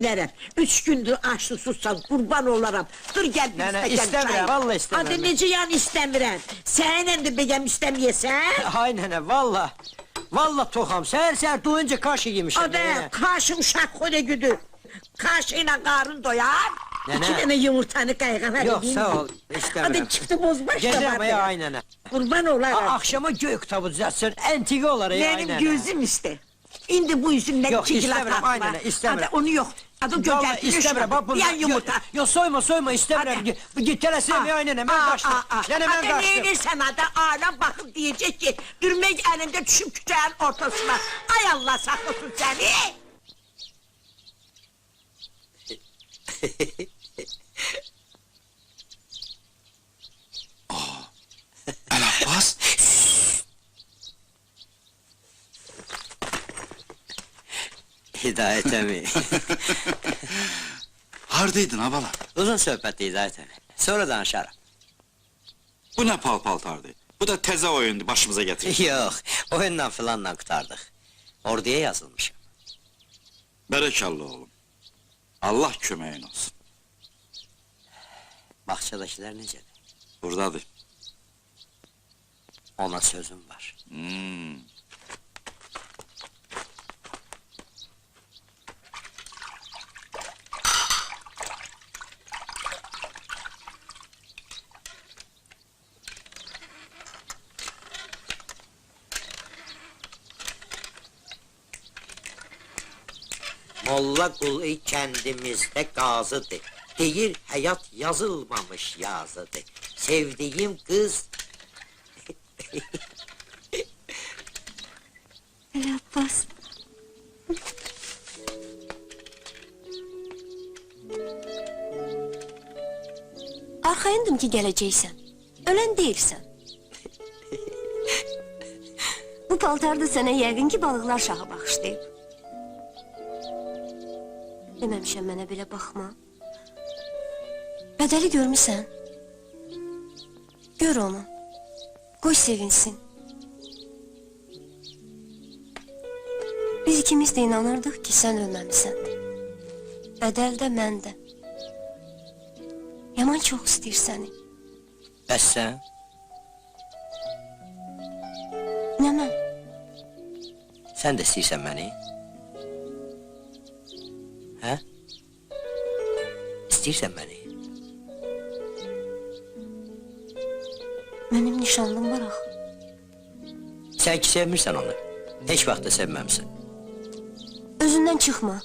Lerem, 3 gündür açlı sussan kurban olaram. Dur gel bir Nene, istəgən istəmirəm, çay. vallahi istəmirəm. Adı necə yan istəmirəm? Səninlə də begəm istəməyəsən? Ay nene valla. Valla toxam. Səhər duyunca kaşı yemişim. Adı kaşı uşaq xoda güdür. Kaşı ilə qarın doyar. Nene. 2 dənə yumurtanı qayğana Yok sağ ol. İstəmirəm. Adı çıktı bozbaş da Gedirəm var. ya ay nene. Kurban olaram. Akşama göy kitabı düzeltsin. Entige olar ya ay Benim nene. gözüm iste. İndi bu yüzünden Yok, 2 kilo istəmirəm, tatma. aynen, istəmirəm. Adı onu yok. Adı Vallahi göndərdi. istəmirəm. Bak bunlar. Yan yumurta. Yok soyma istəmirəm. Git tələsəm ya ay nene. Ben kaçtım. Nene ben Adı kaçtım. neyinirsən adı alem bakıp diyecek ki dürmek elinde düşüp küçüğün ortasına. Ay Allah saklasın seni. El Abbas, Hidayet emi. hardaydın abala? Uzun söhbət Hidayet emi. Sonra danışarım. Bu ne paltardı? Bu da teze oyundu başımıza getirdi. Yok, oyundan filanla qurtardıq. Orduya yazılmışım. Berekallah oğlum. Allah kömeğin olsun. Bağçadakiler necədir? Buradadır. Ona sözüm var. Molla Qulu kəndimizdə qazıdır. Deyir həyat yazılmamış yazıdır. Sevdiğim qız... El Abbas. Arxayındım ki gələcəksən. Ölən deyilsən. Bu paltar da sənə yəqin ki balıqlar şahı bağışlayıb. Deməmişəm mənə belə baxma. Bədəli görmüsən. Gör onu. Qoy sevinsin. Biz ikimiz də inanırdıq ki sən ölməmisən. Bədəl də mən də. Yaman çox istəyir səni. Bəs sən? Nə mən? Sən də istəyirsən məni? Hə? İstəyirsən məni? Mənim nişanlım var axı. Sən ki sevmirsən onu. Heç vaxt da sevməmsən. Özündən çıxma.